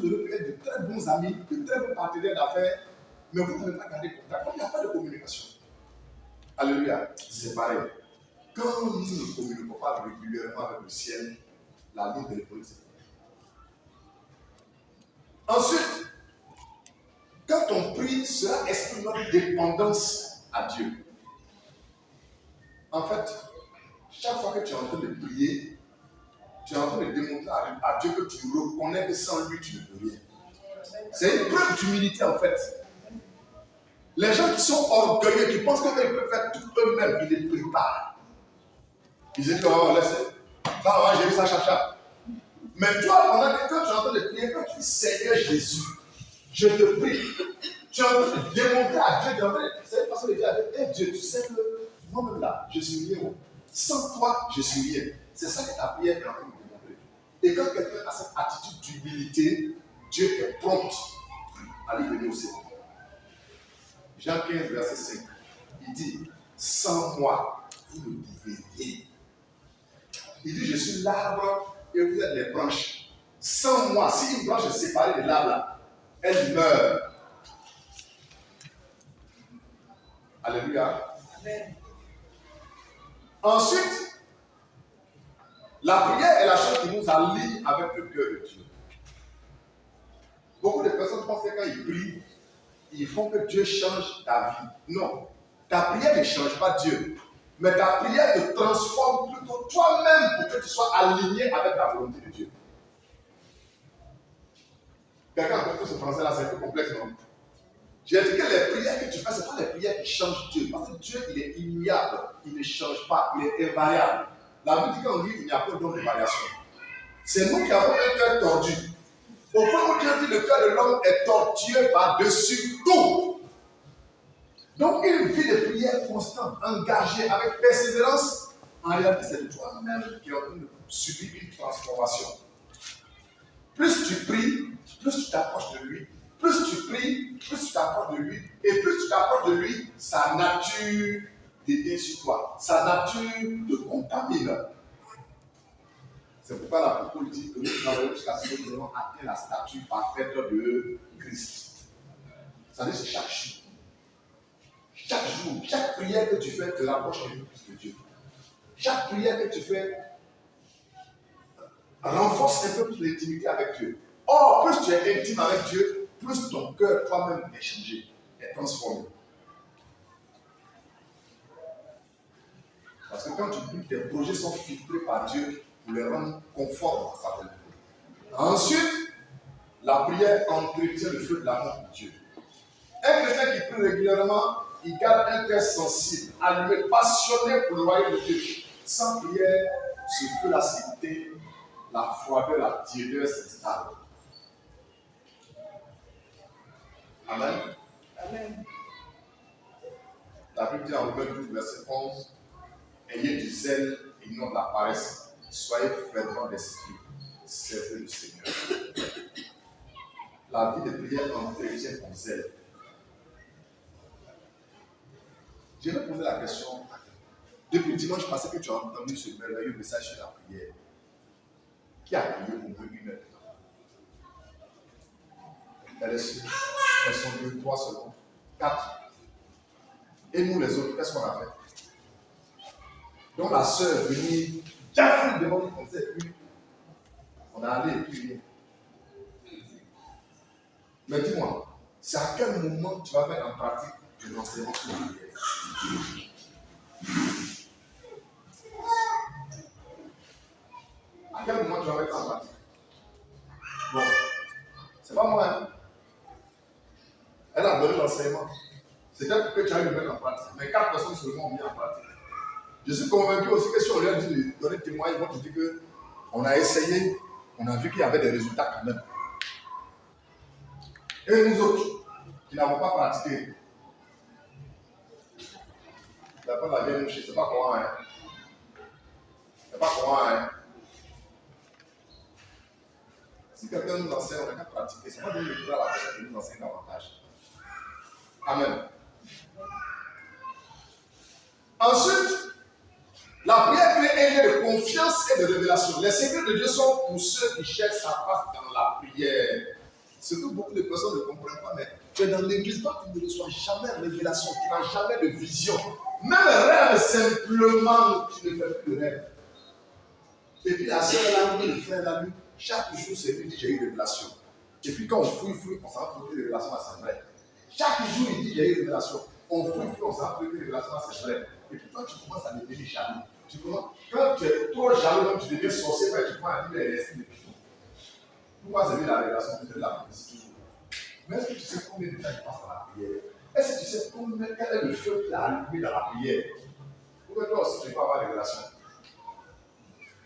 vous aurez peut-être de très bons amis, de très bons partenaires d'affaires, mais vous n'avez pas gardé contact. Donc, il n'y a pas de communication. Alléluia. C'est pareil. Quand nous ne communiquons pas régulièrement avec le ciel, la ligne téléphonique, c'est pareil. Ensuite, quand on prie, cela exprime notre dépendance à Dieu. En fait, chaque fois que tu es en train de prier, tu es en train de démontrer à Dieu que tu reconnais que sans lui, tu ne peux rien. C'est une preuve d'humilité en fait. Les gens qui sont orgueilleux, qui pensent qu'ils peuvent faire tout eux-mêmes, ils ne prient pas. Ils disent, oh, laissez. J'ai vu ça, chacha. Mais toi, pendant que quand tu es en train de prier, quand tu dis Seigneur Jésus, je te prie, tu es en train de démontrer à Dieu, c'est une façon de dire à Dieu, hey, Dieu, tu sais que moi-même là, je suis rien. Sans toi, je suis rien. C'est ça que ta prière est en train de démontrer. Et quand quelqu'un a cette attitude d'humilité, Dieu est prompt à lui venir au Seigneur. Jean 15, verset 5, il dit, sans moi, vous ne pouvez rien. Il dit, je suis l'arbre et vous êtes les branches. Sans moi, si une branche est séparée de l'arbre, elle meurt. Alléluia. Amen. Ensuite, la prière est la chose qui nous allie avec le cœur de Dieu. Beaucoup de personnes pensent que quand ils prient, ils font que Dieu change ta vie. Non. Ta prière ne change pas Dieu. Mais ta prière te transforme plutôt toi-même pour que tu sois aligné avec la volonté de Dieu. Quelqu'un a compris ce français-là, c'est un peu complexe, non? J'ai dit que les prières que tu fais, ce ne sont pas les prières qui changent Dieu. Parce que Dieu, il est immuable, il ne change pas, il est invariable. La Bible dit qu'en lui, il n'y a pas de variation. C'est nous qui avons un cœur tordu. Au point où Dieu dit que le cœur de l'homme est tortueux par-dessus tout. Donc, une vie de prière constante, engagée, avec persévérance, en réalité, c'est toi-même qui es en train de subir une transformation. Plus tu pries, plus tu t'approches de lui. Plus tu pries, plus tu t'approches de lui. Et plus tu t'approches de lui, sa nature déteint sur toi. Sa nature te contamine. C'est pourquoi l'apôtre dit que nous travaillons jusqu'à ce que nous ayons atteint la stature parfaite de Christ. Ça veut dire que c'est chaque jour. Chaque jour, chaque prière que tu fais te rapproche de plus de Dieu. Chaque prière que tu fais renforce un peu plus l'intimité avec Dieu. Or, plus tu es intime avec Dieu, plus ton cœur toi-même est changé, est transformé. Parce que quand tu pries, tes projets sont filtrés par Dieu pour les rendre conformes à sa volonté. Ensuite, la prière entretient le feu de l'amour pour Dieu. Un chrétien qui prie régulièrement, il garde un cœur sensible, allumé, passionné pour le royaume de Dieu. Sans prière, ce feu la s'éteint, la froideur, la tiédeur s'installe. Amen. Amen. La Bible dit en Romains 12, verset 11, ayez du zèle et non de la paresse. Soyez fervents d'esprit. Servez le Seigneur. La vie de prière entretient ton zèle. Je vais poser la question. Depuis dimanche passé que tu as entendu ce merveilleux message sur la prière, qui a prié au moins une heure? Elles sont 2, 3 secondes, 4. Et nous les autres, qu'est-ce qu'on a fait? Donc la sœur est venue, Jafri devant nous comme ça, et puis on a allé et puis rien. Mais dis-moi, c'est à quel moment tu vas mettre en pratique l'enseignement sur la prière? À quel moment tu vas mettre en pratique? Bon, c'est pas moi. Hein? Elle a donné l'enseignement. C'était pour que tu ailles le mettre en pratique. Mais 4 personnes seulement ont mis en pratique. Je suis convaincu aussi que si on lui a dit de donner témoignage, ils vont te dire qu'on a essayé, on a vu qu'il y avait des résultats quand même. Et nous autres, qui n'avons pas pratiqué, d'après la vieille mouche, c'est pas comment, hein. C'est pas comment, hein. Si quelqu'un nous enseigne, on n'a qu'à pratiquer. C'est pas de nous à la personne qui nous enseigne davantage. Amen. Ensuite, la prière crée un lien de confiance et de révélation. Les secrets de Dieu sont pour ceux qui cherchent sa face dans la prière. Ce que beaucoup de personnes ne comprennent pas, mais tu es dans l'église, toi, tu ne reçois jamais de révélation, tu n'as jamais de vision. Même rêve, simplement, tu ne fais plus de rêve. Et puis la soeur l'a vu, le frère l'a vu. Chaque jour, c'est lui qui dit j'ai eu une révélation. Et puis quand on fouille, on s'en rend compte que les révélations, c'est vrai. Chaque jour, il dit j'ai eu une révélation. On fouille, on s'en rend compte que les révélations, c'est vrai. Et puis toi, tu commences à devenir jaloux. Tu comprends? Quand tu es trop jaloux, même tu deviens sorcier, tu commences à dire les restes de Python. Pourquoi c'est lui la révélation que tu es là? Mais est-ce que tu sais combien de temps il passe dans la prière? Est-ce que tu sais quel est le feu qu'il a allumé dans la prière? Pourquoi toi aussi tu ne peux pas avoir des révélations?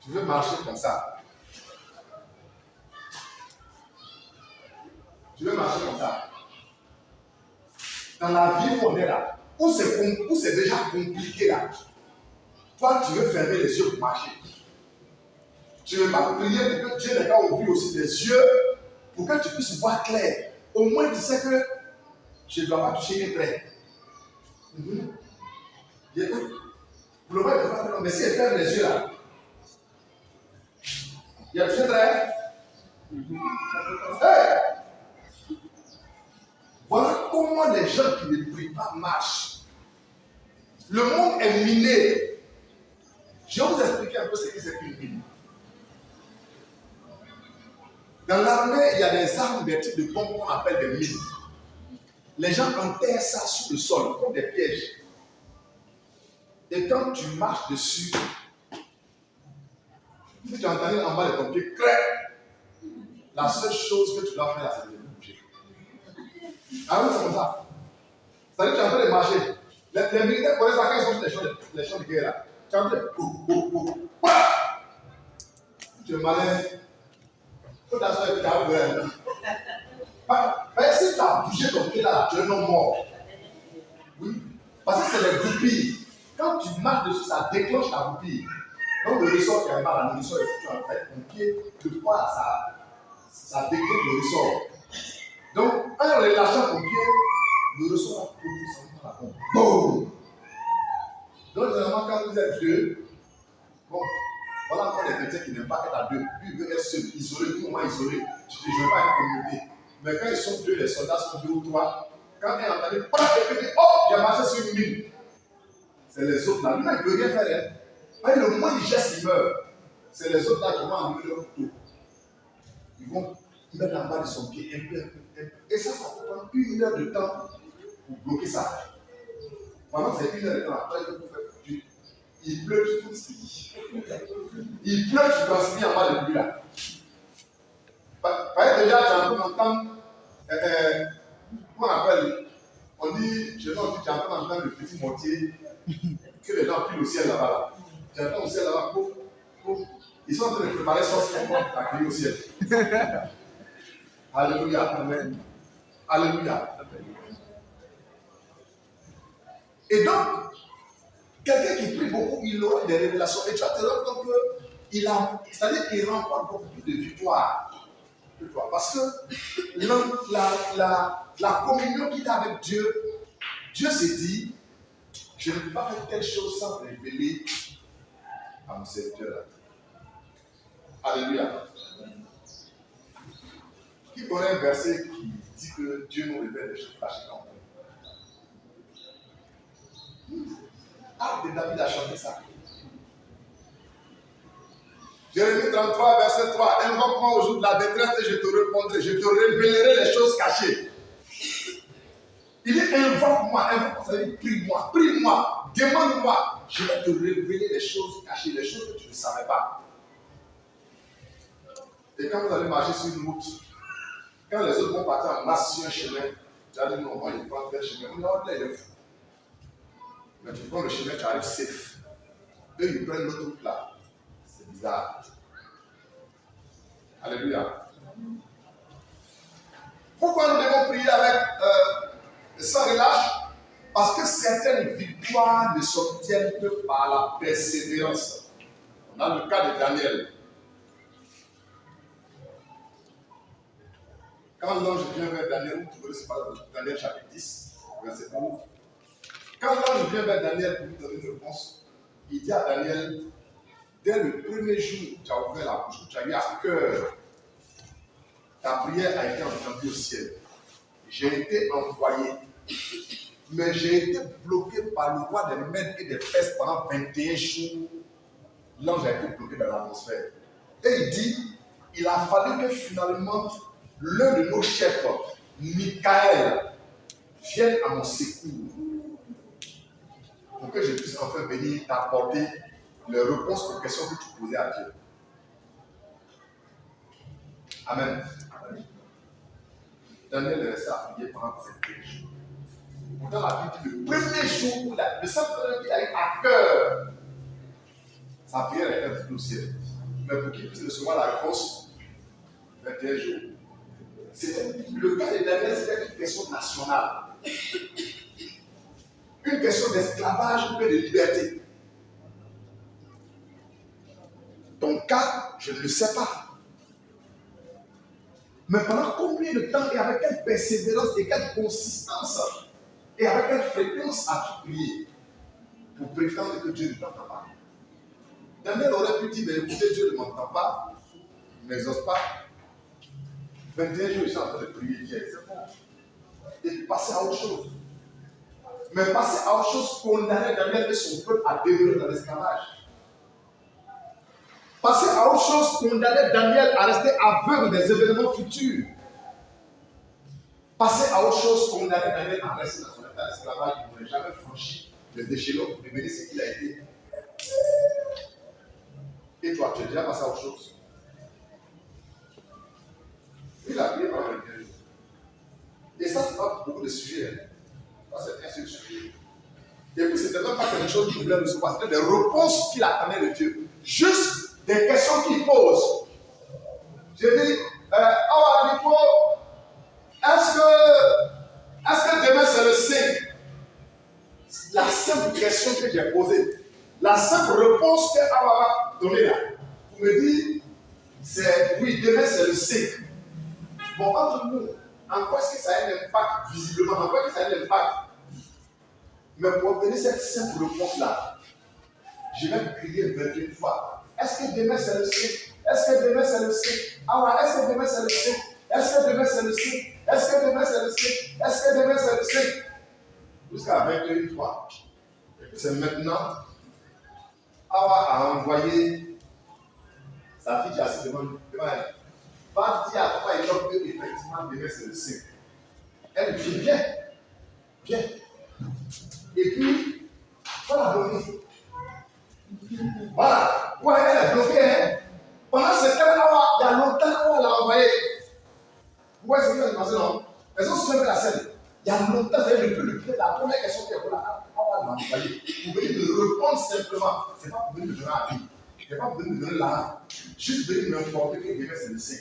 Tu veux marcher comme ça. Tu veux marcher comme ça. Dans la vie où on est là, où c'est déjà compliqué là, toi tu veux fermer les yeux pour marcher. Tu ne veux pas prier pour que Dieu n'ait pas ouvert aussi les yeux pour que tu puisses voir clair. Au moins tu sais que je ne dois pas toucher mes traits. Pour le moment, il ne peut pas faire. Mais si elle ferme les yeux là, il y a touché les traits. Hey! Voilà comment les gens qui ne prient pas marchent. Le monde est miné. Je vais vous expliquer un peu ce que c'est qu'une mine. Dans l'armée, il y a des armes, des types de bombes qu'on appelle des mines. Les gens enterrent ça sous le sol, comme des pièges. Et quand tu marches dessus, si tu entends en bas de ton pied, crête, la seule chose que tu dois faire, c'est de bouger. Ah oui, c'est comme ça. C'est-à-dire que tu es en train de marcher. Les militaires connaissent ça quand ils sont sur les champs de guerre là. Tu es en train de. Tu es malin. Il faut t'asseoir et puis tu as ouvert. Mais si tu as bougé ton pied là, tu es non mort. Oui. Parce que c'est les goupilles. Quand tu marches dessus, ça déclenche la goupille. Donc le ressort qui a mal, le ressort est foutu en fait. Ton pied, de quoi ça déclenche le ressort. Donc en relâchant ton pied, le ressort va produire son la bombe. Boum! Donc généralement quand vous êtes deux, bon, voilà encore les chrétiens qui n'aiment pas être à deux. Lui, il veut être seul, isolé, tout le monde isolé. Tu ne veux pas une communauté. Mais quand ils sont deux, les soldats sont deux ou trois, quand ils entendent, il dit, oh, j'ai marché sur une mine. C'est les autres là. Lui, il ne peut rien faire. Hein. Le moment il geste, il meurt. C'est les autres là qui vont enlever leur couteau. Ils vont mettre la balle de son pied un peu. Et ça peut prendre 1 heure de temps pour bloquer ça. Pendant ces 1 heure de temps, après, il pleut, tu transpires. Il pleut, tu transpires en bas de lui là. Déjà, tu es en train d'entendre. Comment on appelle? On dit, je pense que tu es en train d'entendre le petit mortier que les gens pillent au ciel là-bas. Là. Tu entends au ciel là-bas, ils sont en train de préparer sorcier pour t'accueillir au ciel. Alléluia. Amen. Alléluia. Et donc, quelqu'un qui prie beaucoup, il aura des révélations. Et tu vas te rendre compte c'est-à-dire qu'il remporte beaucoup plus de victoires que toi. Parce que la communion qu'il a avec Dieu, Dieu s'est dit, je ne peux pas faire telle chose sans révéler à mon serviteur. Alléluia. Qui connaît un verset qui dit que Dieu nous révèle des choses cachées en nous? Arc de David a chanté ça. Jérémie 33, verset 3. Invoque-moi au jour de la détresse et je te répondrai. Je te révélerai les choses cachées. Il dit invoque-moi, ça veut dire prie-moi, prie-moi, demande-moi. Je vais te révéler les choses cachées, les choses que tu ne savais pas. Et quand vous allez marcher sur une route, quand les autres vont partir en masse sur un chemin, tu vas dire non, moi je prends tel chemin. On va là, il est fou. Mais tu prends le chemin, tu arrives safe. Eux, ils prennent l'autre route là. C'est bizarre. Alléluia. Pourquoi nous devons prier avec sans relâche? Parce que certaines victoires ne s'obtiennent que par la persévérance. On a le cas de Daniel. Quand l'ange vient vers Daniel, vous trouverez ce passage de Daniel chapitre 10, verset 11. Quand l'ange vient vers Daniel pour lui donner une réponse, il dit à Daniel, dès le premier jour où tu as ouvert la bouche, tu as eu à cœur ta prière a été entendue au ciel. J'ai été envoyé. Mais j'ai été bloqué par le roi des Mèdes et des Perses pendant 21 jours. L'ange a été bloqué dans l'atmosphère. Et il dit, il a fallu que finalement l'un de nos chefs, Michael, vienne à mon secours pour que je puisse enfin venir t'apporter les réponses aux questions que tu posais à Dieu. Amen. Daniel est resté à prier pendant 21 jours. Pourtant, la Bible dit le premier jour où le Saint-Père qui a eu à cœur, sa prière est un peu au ciel. Mais pour qu'il puisse recevoir la réponse, 21 jours. Le cas de Daniel, c'était une question nationale. Une question d'esclavage ou de liberté. Ton cas, je ne le sais pas. Mais pendant combien de temps et avec quelle persévérance et quelle consistance et avec quelle fréquence as-tu prié pour prétendre que Dieu ne t'entend pas? Daniel aurait pu dire, mais écoutez, Dieu ne m'entend pas, il n'exauce pas. 21 jours, je suis en train de prier Dieu, c'est bon. Et puis passer à autre chose. Mais passer à autre chose condamnait Daniel et son peuple à demeurer dans l'esclavage. Passer à autre chose condamnait Daniel à rester aveugle des événements futurs. Passer à autre chose condamnait Daniel à rester dans son état d'esclavage. Il n'aurait jamais franchi les échelons pour devenir ce qu'il a été. Et toi, tu es déjà passé à autre chose. Il a prié pendant 21 jours. Et ça, c'est pas beaucoup de sujets. Ça, c'est un seul sujet. Et puis, c'était même pas quelque chose qu'il voulait recevoir. C'était des réponses qu'il attendait de Dieu. Juste des questions qu'il pose. J'ai dit, est-ce que demain c'est le 5? La simple question que j'ai posée, la simple réponse que Awa a donnée là, pour me dire, c'est oui, demain c'est le 5. Bon, entre nous, en quoi est-ce que ça a un impact visiblement? En quoi est-ce que ça a un impact? Mais pour obtenir cette simple réponse-là, je vais crier 21 fois. Est-ce que demain c'est le 5? Est-ce que demain c'est le 5? Ah ouais, est-ce que demain c'est le 5? Est-ce que demain c'est le 5? Est-ce que demain c'est le 5? Est-ce que demain c'est le 5? Jusqu'à 21 fois. Et puis c'est maintenant, Awa a envoyé sa fille qui est assise devant elle. Va dire à papa et l'homme que effectivement demain c'est le 5. Elle dit viens. Et puis, voilà, bloquée. Voilà. Ouais, elle est bloquée. Hein. Pendant ce temps, il y a longtemps, elle l'a envoyé. Pourquoi est-ce que c'est passé non? Elles ont suivi la scène. Il y a longtemps, vous avez la première question qu'elle a envoyée. Vous venez me répondre simplement. Ce n'est pas pour venir me donner la vie. Ce n'est pas pour venir me donner la. Juste venir m'informer que demain c'est le 5.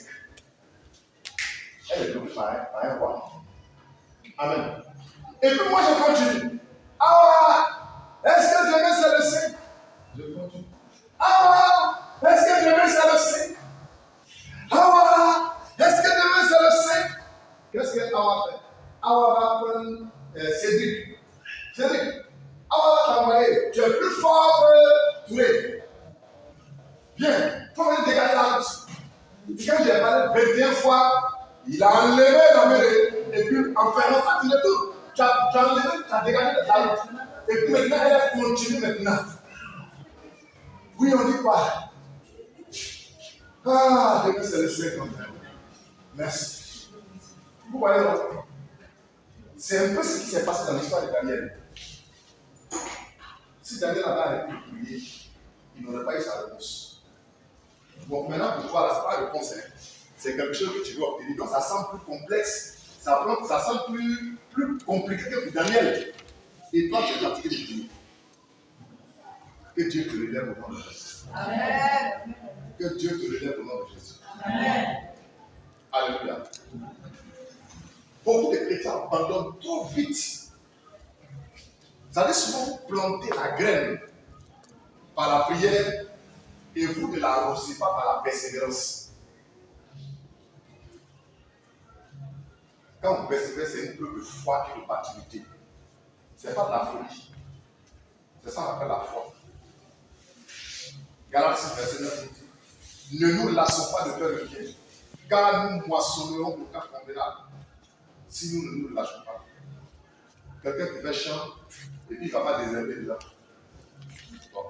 Elle est bloquée par un roi. Amen. Et puis moi je continue. Est-ce que demain c'est le 5? Je continue. Est-ce que demain c'est le 5? Est-ce que demain c'est le 5? Qu'est-ce que Awa fait? Awa va prendre Cédric. Awa va t'envoyer. Tu es plus fort que Touré. Viens, faut venir dégager la route. Quand j'ai parlé 21 fois, il a enlevé la main et puis en fermant ça, tu le tout. Tu as enlevé, tu as dégagé la route. Et puis maintenant, elle continue maintenant. Oui, on dit quoi? Demain c'est le 5 en fait. Merci. Vous voyez, c'est un peu ce qui s'est passé dans l'histoire de Daniel. Si Daniel avait arrêté de prier, il n'aurait pas eu sa réponse. Bon, maintenant pour toi, là, ce n'est pas la réponse. Hein. C'est quelque chose que tu veux obtenir. Donc ça semble plus complexe. Ça semble plus compliqué que pour Daniel. Et toi, tu es fatigué de prier. Que Dieu te relève au nom de Jésus. Amen. Que Dieu te relève au nom de Jésus. Amen. Alléluia. Beaucoup de chrétiens abandonnent trop vite. Vous allez souvent planter la graine par la prière et vous ne l'arrosez pas par la persévérance. Quand vous persévérez, c'est une preuve de foi et de maturité. Ce n'est pas de la folie. C'est ça qu'on appelle la foi. Galates 6, verset 9 dit, ne nous lassons pas de faire le bien. car nous moissonnerons au cas convenable si nous ne nous lâchons pas. Quelqu'un qui fait champ et puis il ne va pas désherber dedans. Bon.